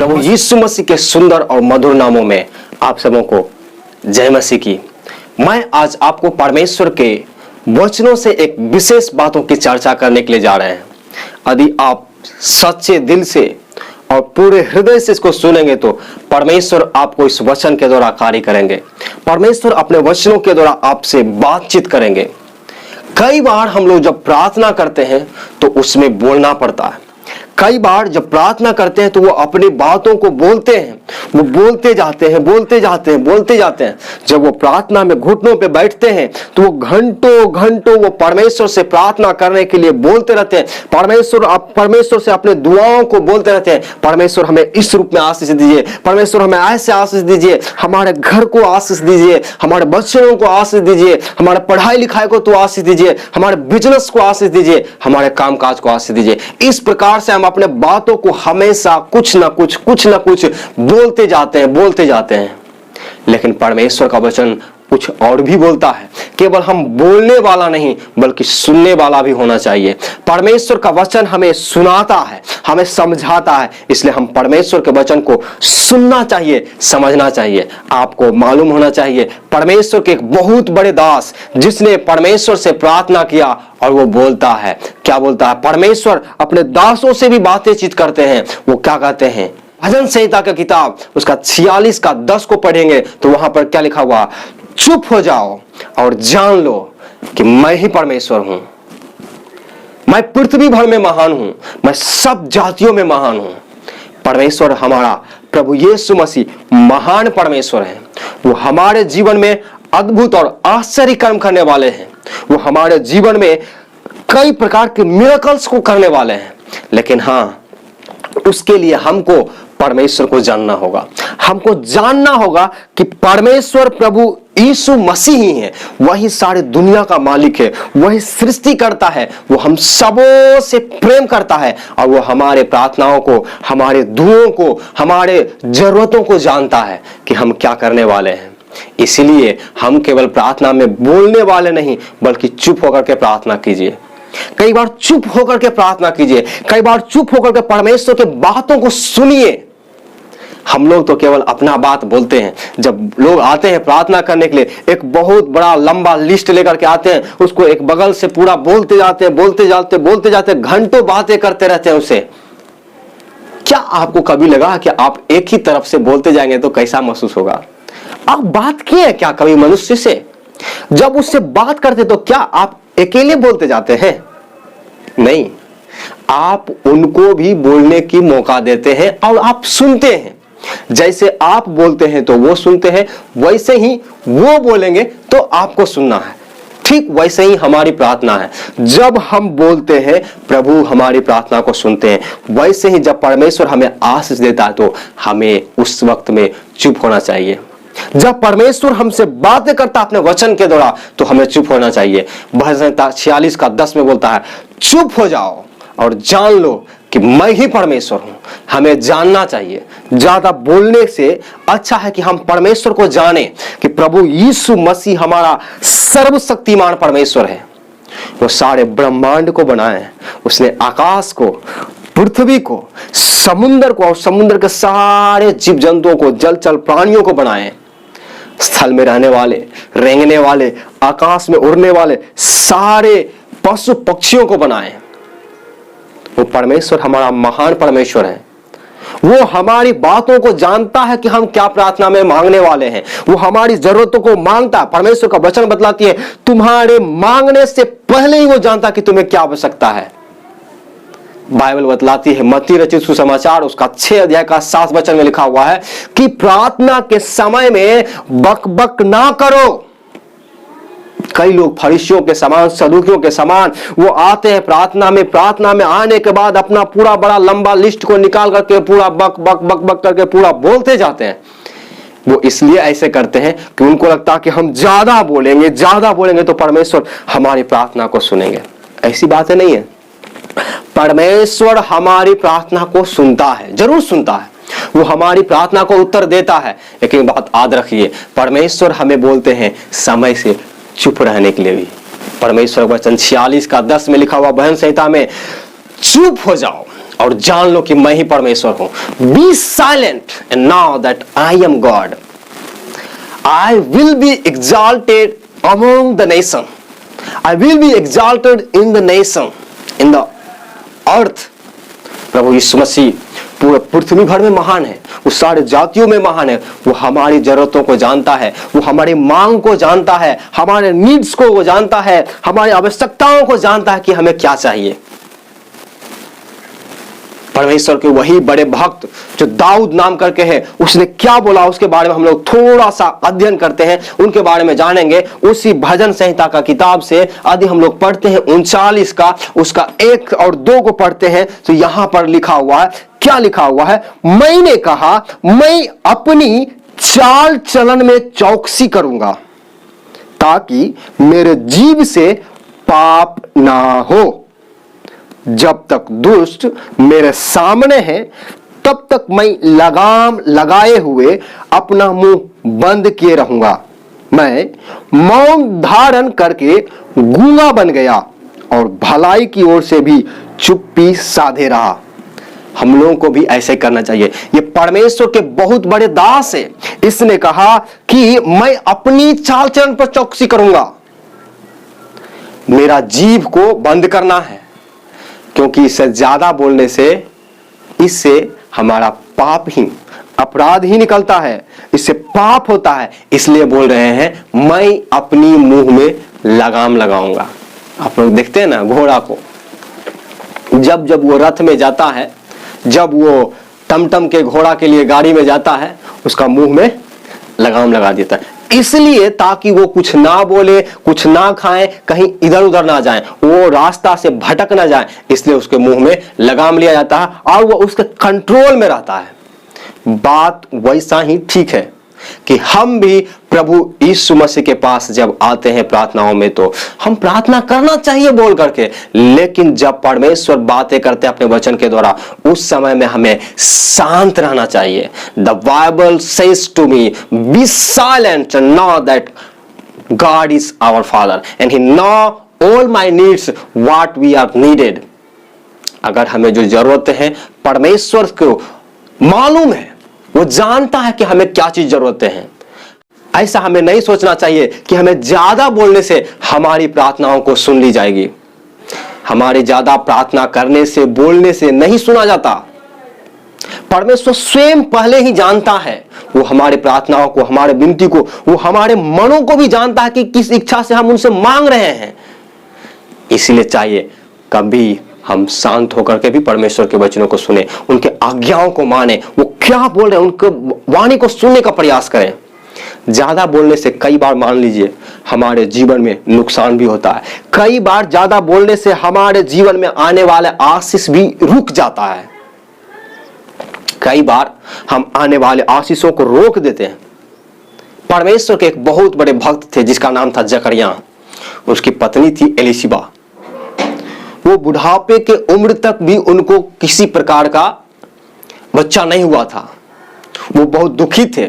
प्रभु यीशु मसीह के सुंदर और मधुर नामों में आप सबों को जय मसीह की। मैं आज आपको परमेश्वर के वचनों से एक विशेष बातों की चर्चा करने के लिए जा रहे हैं। यदि आप सच्चे दिल से और पूरे हृदय से इसको सुनेंगे तो परमेश्वर आपको इस वचन के द्वारा कार्य करेंगे। परमेश्वर अपने वचनों के द्वारा आपसे बातचीत करेंगे। कई बार हम लोग जब प्रार्थना करते हैं तो उसमें बोलना पड़ता है। कई बार जब प्रार्थना करते हैं तो वो अपनी बातों को बोलते हैं, वो बोलते जाते हैं, बोलते जाते हैं, बोलते जाते हैं। जब वो प्रार्थना में घुटनों पे बैठते हैं तो वो घंटों घंटों वो परमेश्वर से प्रार्थना करने के लिए बोलते रहते हैं। परमेश्वर से अपने दुआओं को बोलते रहते हैं। परमेश्वर हमें इस रूप में आशीष दीजिए, परमेश्वर हमें ऐसे आशीष दीजिए, हमारे घर को आशीष दीजिए, हमारे बच्चों को आशीष दीजिए, हमारे पढ़ाई लिखाई को तो आशीष दीजिए, हमारे बिजनेस को आशीष दीजिए, हमारे कामकाज को आशीष दीजिए। इस प्रकार से हम अपने बातों को हमेशा कुछ ना कुछ बोलते जाते हैं। लेकिन परमेश्वर का वचन कुछ और भी बोलता है। केवल हम बोलने वाला नहीं बल्कि सुनने वाला भी होना चाहिए। परमेश्वर का वचन हमें सुनाता है, हमें समझाता है, इसलिए हम परमेश्वर के वचन को सुनना चाहिए, समझना चाहिए। आपको मालूम होना चाहिए परमेश्वर के एक बहुत बड़े दास जिसने परमेश्वर से प्रार्थना किया और वो बोलता है। क्या बोलता है? परमेश्वर अपने दासों से भी बातचीत करते हैं। वो क्या कहते हैं? भजन संहिता का किताब उसका 46 का 10 को पढ़ेंगे तो वहां पर क्या लिखा हुआ? चुप हो जाओ और जान लो कि मैं ही परमेश्वर हूं। मैं पृथ्वी भर में महान हूं, मैं सब जातियों में महान हूं। परमेश्वर हमारा प्रभु यीशु मसीह महान परमेश्वर है। वो हमारे जीवन में अद्भुत और आश्चर्य कर्म करने वाले हैं। वो हमारे जीवन में कई प्रकार के मिरेकल्स को करने वाले हैं। लेकिन हाँ, उसके लिए हमको परमेश्वर को जानना होगा। हमको जानना होगा कि परमेश्वर प्रभु यीशु मसीह ही है। वही सारे दुनिया का मालिक है, वही सृष्टि करता है। वो हम सबों से प्रेम करता है और वो हमारे प्रार्थनाओं को, हमारे दुआओं को, हमारे जरूरतों को जानता है कि हम क्या करने वाले हैं। इसलिए हम केवल प्रार्थना में बोलने वाले नहीं बल्कि चुप होकर के प्रार्थना कीजिए। कई बार चुप होकर के प्रार्थना कीजिए। कई बार चुप होकर के परमेश्वर के बातों को सुनिए। हम लोग तो केवल अपना बात बोलते हैं। जब लोग आते हैं प्रार्थना करने के लिए, एक बहुत बड़ा लंबा लिस्ट लेकर के आते हैं, उसको एक बगल से पूरा बोलते जाते हैं, घंटों बातें करते रहते हैं उससे। क्या आपको कभी लगा कि आप एक ही तरफ से बोलते जाएंगे तो कैसा महसूस होगा? आप बात किए क्या कभी मनुष्य से? जब उससे बात करते तो क्या आप अकेले बोलते जाते हैं? नहीं, आप उनको भी बोलने की मौका देते हैं और आप सुनते हैं। जैसे आप बोलते हैं तो वो सुनते हैं, वैसे ही वो बोलेंगे तो आपको सुनना है। ठीक वैसे ही हमारी प्रार्थना है। जब हम बोलते हैं प्रभु हमारी प्रार्थना को सुनते हैं। वैसे ही जब परमेश्वर हमें आशीष देता है तो हमें उस वक्त में चुप होना चाहिए। जब परमेश्वर हमसे बातें करता है अपने वचन के द्वारा तो हमें चुप होना चाहिए। भजन संहिता 46 का 10 में बोलता है, चुप हो जाओ और जान लो कि मैं ही परमेश्वर हूं। हमें जानना चाहिए। ज्यादा बोलने से अच्छा है कि हम परमेश्वर को जाने कि प्रभु यीशु मसीह हमारा सर्वशक्तिमान परमेश्वर है। वो सारे ब्रह्मांड को बनाए हैं। उसने आकाश को, पृथ्वी को, समुद्र को और समुद्र के सारे जीव जंतुओं को, जलचर प्राणियों को बनाए। स्थल में रहने वाले, रेंगने वाले, आकाश में उड़ने वाले सारे पशु पक्षियों को बनाए। वो परमेश्वर हमारा महान परमेश्वर है। वो हमारी बातों को जानता है कि हम क्या प्रार्थना में मांगने वाले हैं। वो हमारी जरूरतों को मांगता है। परमेश्वर का वचन बतलाती है, तुम्हारे मांगने से पहले ही वो जानता कि तुम्हें क्या आवश्यकता है। बाइबल बतलाती है, मत्ती रचित सुसमाचार उसका 6 अध्याय का 7 वचन में लिखा हुआ है कि प्रार्थना के समय में बक ना करो। कई लोग फरीसियों के समान, सदूकियों के समान वो आते हैं प्रार्थना में आने के बाद अपना पूरा बड़ा लंबा लिस्ट को निकाल करके पूरा बक करके पूरा बोलते जाते हैं। वो इसलिए ऐसे करते हैं कि उनको लगता है कि हम ज्यादा बोलेंगे तो परमेश्वर हमारी प्रार्थना को सुनेंगे। ऐसी बातें नहीं है। परमेश्वर हमारी प्रार्थना को सुनता है, जरूर सुनता है। वो हमारी प्रार्थना को उत्तर देता है। लेकिन बात याद रखिए, परमेश्वर हमें बोलते हैं समय से चुप रहने के लिए भी। परमेश्वर वचन 46 का 10 में लिखा हुआ भजन संहिता में, चुप हो जाओ और जान लो कि मैं ही परमेश्वर हूं। Be silent and now that I am God. I will be exalted among the nation. I will be exalted in the nation, in the earth. प्रभु यीशु मसीह पूरे पृथ्वी भर में महान है, वो सारे जातियों में महान है। वो हमारी जरूरतों को जानता है, वो हमारी मांग को जानता है, हमारे नीड्स को वो जानता है, हमारी आवश्यकताओं को जानता है कि हमें क्या चाहिए। परमेश्वर के वही बड़े भक्त जो दाऊद नाम करके है, उसने क्या बोला उसके बारे में हम लोग थोड़ा सा अध्ययन करते हैं, उनके बारे में जानेंगे उसी भजन संहिता का किताब से। यदि हम लोग पढ़ते हैं 39 का, उसका 1 और 2 को पढ़ते हैं तो यहां पर लिखा हुआ है, क्या लिखा हुआ है? मैंने कहा मैं अपनी चाल चलन में चौकसी करूंगा ताकि मेरे जीभ से पाप ना हो। जब तक दुष्ट मेरे सामने है तब तक मैं लगाम लगाए हुए अपना मुंह बंद किए रहूंगा। मैं मौन धारण करके गूंगा बन गया और भलाई की ओर से भी चुप्पी साधे रहा। हम लोगों को भी ऐसे करना चाहिए। ये परमेश्वर के बहुत बड़े दास है। इसने कहा कि मैं अपनी चाल चलन पर चौकसी करूंगा, मेरा जीभ को बंद करना है, क्योंकि इससे ज्यादा बोलने से इससे हमारा पाप ही, अपराध ही निकलता है, इससे पाप होता है। इसलिए बोल रहे हैं मैं अपनी मुंह में लगाम लगाऊंगा। आप लोग देखते हैं ना घोड़ा को, जब जब वो रथ में जाता है, जब वो टमटम के घोड़ा के लिए गाड़ी में जाता है, उसका मुंह में लगाम लगा देता है, इसलिए ताकि वो कुछ ना बोले, कुछ ना खाए, कहीं इधर उधर ना जाए, वो रास्ता से भटक ना जाए, इसलिए उसके मुंह में लगाम लिया जाता है और वो उसके कंट्रोल में रहता है। बात वैसा ही ठीक है कि हम भी प्रभु यीशु मसीह के पास जब आते हैं प्रार्थनाओं में, तो हम प्रार्थना करना चाहिए बोल करके, लेकिन जब परमेश्वर बातें करते हैं अपने वचन के द्वारा, उस समय में हमें शांत रहना चाहिए। The Bible says to me, be silent and know that God is our father and he know all my needs what we are needed. अगर हमें जो जरूरत है परमेश्वर को मालूम है, वो जानता है कि हमें क्या चीज जरूरतें हैं। ऐसा हमें नहीं सोचना चाहिए कि हमें ज्यादा बोलने से हमारी प्रार्थनाओं को सुन ली जाएगी। हमारे ज्यादा प्रार्थना करने से, बोलने से नहीं सुना जाता। परमेश्वर स्वयं पहले ही जानता है, वो हमारे प्रार्थनाओं को, हमारे विनती को, वो हमारे मनों को भी जानता है कि किस इच्छा से हम उनसे मांग रहे हैं। इसलिए चाहिए कभी हम शांत होकर के भी परमेश्वर के वचनों को सुने, उनके आज्ञाओं को माने, वो क्या बोल रहे हैं उनके वाणी को सुनने का प्रयास करें। ज्यादा बोलने से कई बार मान लीजिए हमारे जीवन में नुकसान भी होता है। कई बार ज्यादा बोलने से हमारे जीवन में आने वाले आशीष भी रुक जाता है। कई बार हम आने वाले आशीषों को रोक देते हैं। परमेश्वर के एक बहुत बड़े भक्त थे जिसका नाम था जकरिया। उसकी पत्नी थी एलिशिबा। वो बुढ़ापे के उम्र तक भी उनको किसी प्रकार का बच्चा नहीं हुआ था। वो बहुत दुखी थे,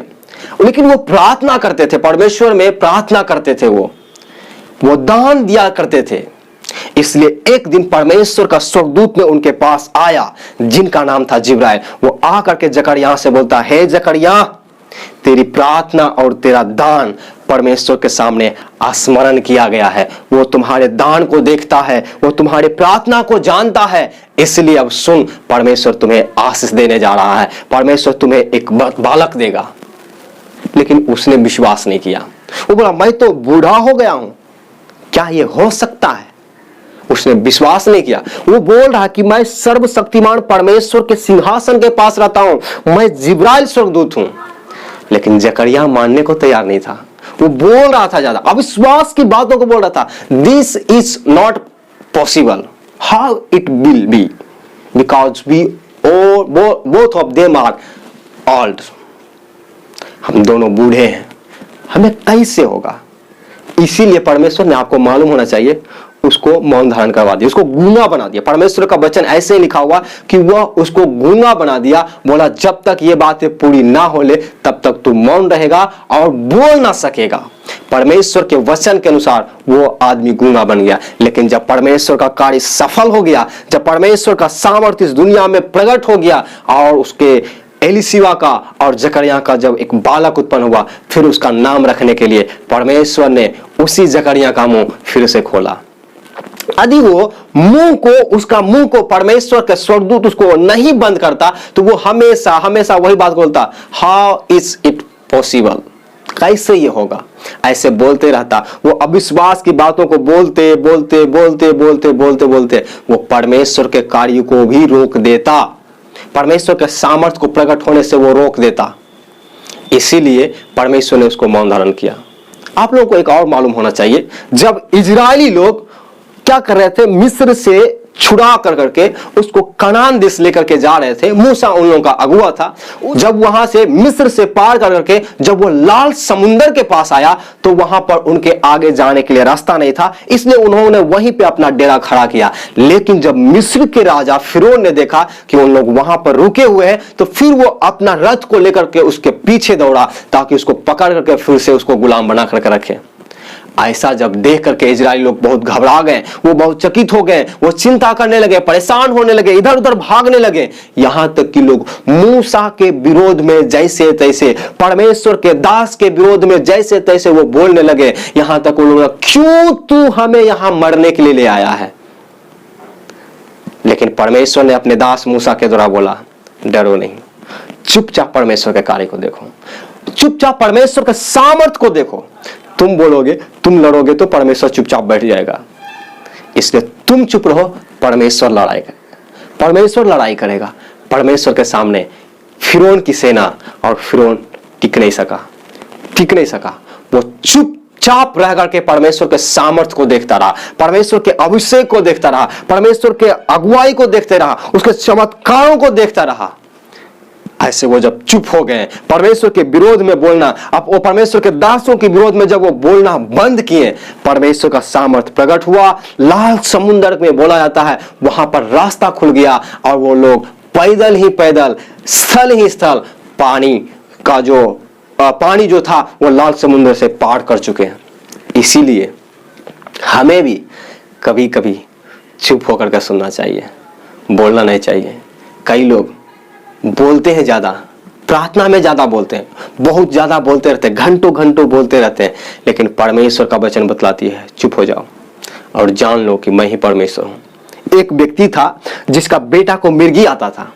लेकिन वो प्रार्थना करते थे, परमेश्वर में प्रार्थना करते थे, वो दान दिया करते थे। इसलिए एक दिन परमेश्वर का स्वर्गदूत में उनके पास आया जिनका नाम था जिब्राइल। वो आकर के जकरिया से बोलता, हे जकरिया, तेरी प्रार्थना और तेरा दान परमेश्वर के सामने स्मरण किया गया है। वो तुम्हारे दान को देखता है, वो तुम्हारे प्रार्थना को जानता है। इसलिए अब सुन, परमेश्वर तुम्हें आशीष देने जा रहा है, परमेश्वर तुम्हें एक बालक देगा। लेकिन उसने विश्वास नहीं किया। वो बोला, मैं तो बूढ़ा हो गया हूं, क्या ये हो सकता है? उसने विश्वास नहीं किया। वो बोल रहा कि मैं सर्वशक्तिमान परमेश्वर के सिंहासन के पास रहता हूं, मैं जिब्राइल स्वर्गदूत हूं। लेकिन जकरिया मानने को तैयार नहीं था। वो बोल रहा था ज्यादा, अविश्वास की बातों को बोल रहा था। This is not possible, how it will be, because we both of them are old. हम दोनों बूढ़े हैं, हमें कैसे होगा? इसीलिए परमेश्वर ने, आपको मालूम होना चाहिए, उसको मौन धारण करवा दिया, उसको गूंगा बना दिया। परमेश्वर का वचन ऐसे ही लिखा हुआ कि वह उसको गूंगा बना दिया। बोला जब तक ये बातें पूरी ना हो ले तब तक तू मौन रहेगा और बोल ना सकेगा। परमेश्वर के वचन के अनुसार वो आदमी गूंगा बन गया। लेकिन जब परमेश्वर का कार्य सफल हो गया, जब परमेश्वर का सामर्थ्य इस दुनिया में प्रकट हो गया और उसके एलिशिबा का और जकरिया का जब एक बालक उत्पन्न हुआ, फिर उसका नाम रखने के लिए परमेश्वर ने उसी जकरिया का मुंह फिर से खोला। यदि वो उसका मुंह को परमेश्वर के स्वर्गदूत उसको नहीं बंद करता तो वो हमेशा हमेशा वही बात बोलता, हाउ इज इट पॉसिबल, कैसे ये होगा, ऐसे बोलते रहता। वो अविश्वास की बातों को बोलते बोलते बोलते बोलते बोलते बोलते वो परमेश्वर के कार्य को भी रोक देता, परमेश्वर के सामर्थ्य को प्रकट होने से वो रोक देता। इसीलिए परमेश्वर ने उसको मौन धारण किया। आप लोगों को एक और मालूम होना चाहिए, जब इजरायली लोग क्या कर रहे थे, मिस्र से छुड़ा करके उसको कनान देश लेकर के जा रहे थे, मूसा उन लोगों का अगुआ था। जब वहां से मिस्र से पार करके जब वो लाल समुंदर के पास आया तो वहां पर उनके आगे जाने के लिए रास्ता नहीं था, इसलिए उन्होंने वहीं पे अपना डेरा खड़ा किया। लेकिन जब मिस्र के राजा फिरौन ने देखा कि उन लोग वहां पर रुके हुए हैं तो फिर वो अपना रथ को लेकर के उसके पीछे दौड़ा ताकि उसको पकड़ करके फिर से उसको गुलाम बना करके रखे। ऐसा जब देख करके इजरायली लोग बहुत घबरा गए, वो बहुत चकित हो गए, वो चिंता करने लगे, परेशान होने लगे, इधर उधर भागने लगे। यहां तक कि लोग मूसा के विरोध में जैसे तैसे, परमेश्वर के दास के विरोध में जैसे तैसे वो बोलने लगे। यहां तक उन्होंने, क्यों तू हमें यहां मरने के लिए ले आया है? लेकिन परमेश्वर ने अपने दास मूसा के द्वारा बोला, डरो नहीं, चुपचाप परमेश्वर के कार्य को देखो, चुपचाप परमेश्वर के सामर्थ्य को देखो। तुम बोलोगे, तुम लड़ोगे तो परमेश्वर चुपचाप बैठ जाएगा, इसलिए तुम चुप रहो, परमेश्वर लड़ाई करेगा, परमेश्वर लड़ाई करेगा। परमेश्वर के सामने फिरौन की सेना और फिरौन टिक नहीं सका। वो चुपचाप रह करके परमेश्वर के सामर्थ्य को देखता रहा, परमेश्वर के अभिषेक को देखता रहा, परमेश्वर के अगुवाई को देखते रहा, उसके चमत्कारों को देखता रहा। ऐसे वो जब चुप हो गए, परमेश्वर के विरोध में बोलना, अब वो परमेश्वर के दासों के विरोध में जब वो बोलना बंद किए, परमेश्वर का सामर्थ्य प्रकट हुआ। लाल समुद्र में बोला जाता है वहां पर रास्ता खुल गया और वो लोग पैदल ही पैदल, स्थल ही स्थल पानी जो था वो लाल समुद्र से पार कर चुके हैं। इसीलिए हमें भी कभी कभी चुप होकर के सुनना चाहिए, बोलना नहीं चाहिए। कई लोग बोलते हैं ज्यादा, प्रार्थना में ज्यादा बोलते हैं, बहुत ज्यादा बोलते रहते हैं, घंटों घंटों बोलते रहते हैं, लेकिन परमेश्वर का वचन बतलाती है चुप हो जाओ और जान लो कि मैं ही परमेश्वर हूं। एक व्यक्ति था जिसका बेटा को मिर्गी आता था।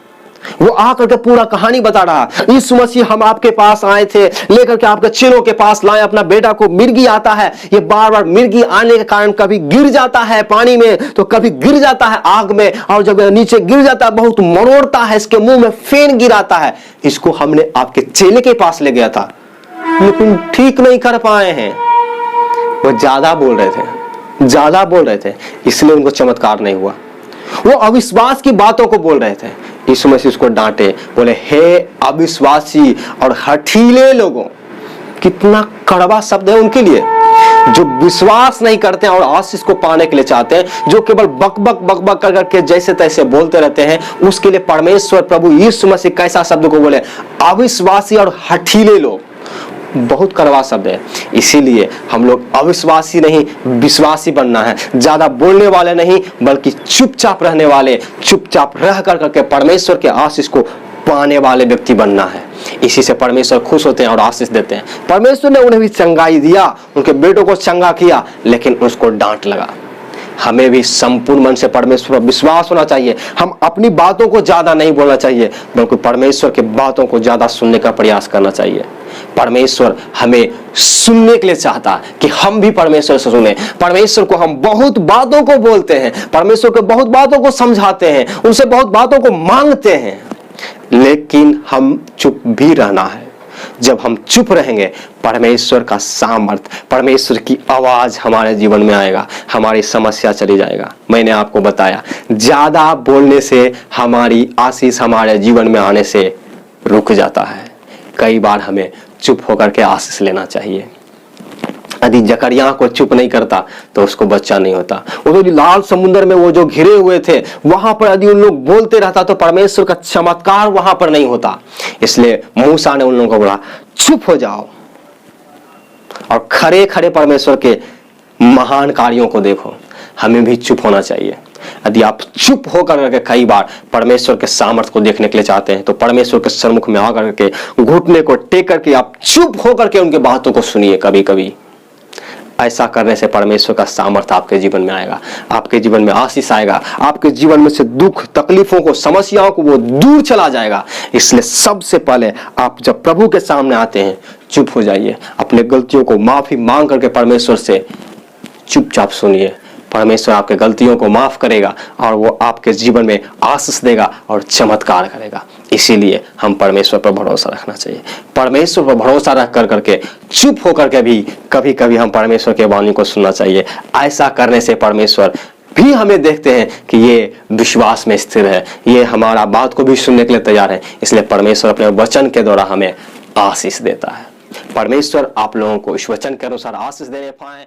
वो आकर के पूरा कहानी बता रहा, यीशु मसीह हम आपके पास आए थे, लेकर के आपके चेलों के पास लाए, अपना बेटा को मिर्गी आता है। ये बार बार मिर्गी आने के कारण कभी गिर जाता है पानी में तो कभी गिर जाता है आग में, और जब नीचे गिर जाता है बहुत मरोड़ता है, इसके मुंह में फेन गिराता है। इसको हमने आपके चेले के पास ले गया था लेकिन ठीक नहीं कर पाए हैं। वो ज्यादा बोल रहे थे इसलिए उनको चमत्कार नहीं हुआ। वो अविश्वास की बातों को बोल रहे थे। यीशु मसीह उसको डांटे, बोले हे अविश्वासी और हठीले लोगों। कितना कड़वा शब्द है उनके लिए, जो विश्वास नहीं करते हैं और आशीष को पाने के लिए चाहते हैं, जो केवल बक करके जैसे तैसे बोलते रहते हैं। उसके लिए परमेश्वर प्रभु यीशु मसीह कैसा शब्द को बोले, अविश्वासी और हठीले लोग। बहुत कड़वा शब्द है। इसीलिए हम लोग अविश्वासी नहीं, विश्वासी बनना है। ज्यादा बोलने वाले नहीं बल्कि चुपचाप रहने वाले, चुपचाप रह करके परमेश्वर के आशीष को पाने वाले व्यक्ति बनना है। इसी से परमेश्वर खुश होते हैं और आशीष देते हैं। परमेश्वर ने उन्हें भी चंगाई दिया, उनके बेटों को चंगा किया, लेकिन उसको डांट लगा। हमें भी संपूर्ण मन से परमेश्वर पर विश्वास होना चाहिए। हम अपनी बातों को ज्यादा नहीं बोलना चाहिए बल्कि परमेश्वर की बातों को ज्यादा सुनने का प्रयास करना चाहिए। परमेश्वर हमें सुनने के लिए चाहता है कि हम भी परमेश्वर से सुने। परमेश्वर को हम बहुत बातों को बोलते हैं, परमेश्वर को बहुत बातों को समझाते हैं, उनसे बहुत बातों को मांगते हैं, लेकिन हम चुप भी रहना है। जब हम चुप रहेंगे परमेश्वर का सामर्थ्य, परमेश्वर की आवाज हमारे जीवन में आएगा, हमारी समस्या चली जाएगा। मैंने आपको बताया ज्यादा बोलने से हमारी आशीष हमारे जीवन में आने से रुक जाता है। कई बार हमें चुप होकर के आशीष लेना चाहिए। यदि जकरिया को चुप नहीं करता तो उसको बच्चा नहीं होता। वो जो लाल समुद्र में वो जो घिरे हुए थे, वहां पर यदि उन लोग बोलते रहता तो परमेश्वर का चमत्कार वहां पर नहीं होता। इसलिए मूसा ने उन लोगों को बोला चुप हो जाओ और खड़े खड़े परमेश्वर के महान कार्यों को देखो। हमें भी चुप होना चाहिए। यदि आप चुप होकर के कई बार परमेश्वर के सामर्थ्य को देखने के लिए चाहते हैं तो परमेश्वर के सम्मुख में आकर के घुटने को टेक करके आप चुप होकर के उनके बातों को सुनिए। कभी कभी ऐसा करने से परमेश्वर का सामर्थ्य आपके जीवन में आएगा, आपके जीवन में आशीष आएगा, आपके जीवन में से दुख तकलीफों को समस्याओं को वो दूर चला जाएगा। इसलिए सबसे पहले आप जब प्रभु के सामने आते हैं चुप हो जाइए, अपने गलतियों को माफी मांग करके परमेश्वर से चुपचाप सुनिए। परमेश्वर आपके गलतियों को माफ करेगा और वो आपके जीवन में आशीष देगा और चमत्कार करेगा। इसीलिए हम परमेश्वर पर भरोसा रखना चाहिए। परमेश्वर पर भरोसा रख कर करके चुप होकर के भी कभी कभी हम परमेश्वर के वाणी को सुनना चाहिए। ऐसा करने से परमेश्वर भी हमें देखते हैं कि ये विश्वास में स्थिर है, ये हमारा बात को भी सुनने के लिए तैयार है। इसलिए परमेश्वर अपने वचन के द्वारा हमें आशीष देता है। परमेश्वर आप लोगों को इस वचन के अनुसार आशीष देने पाए।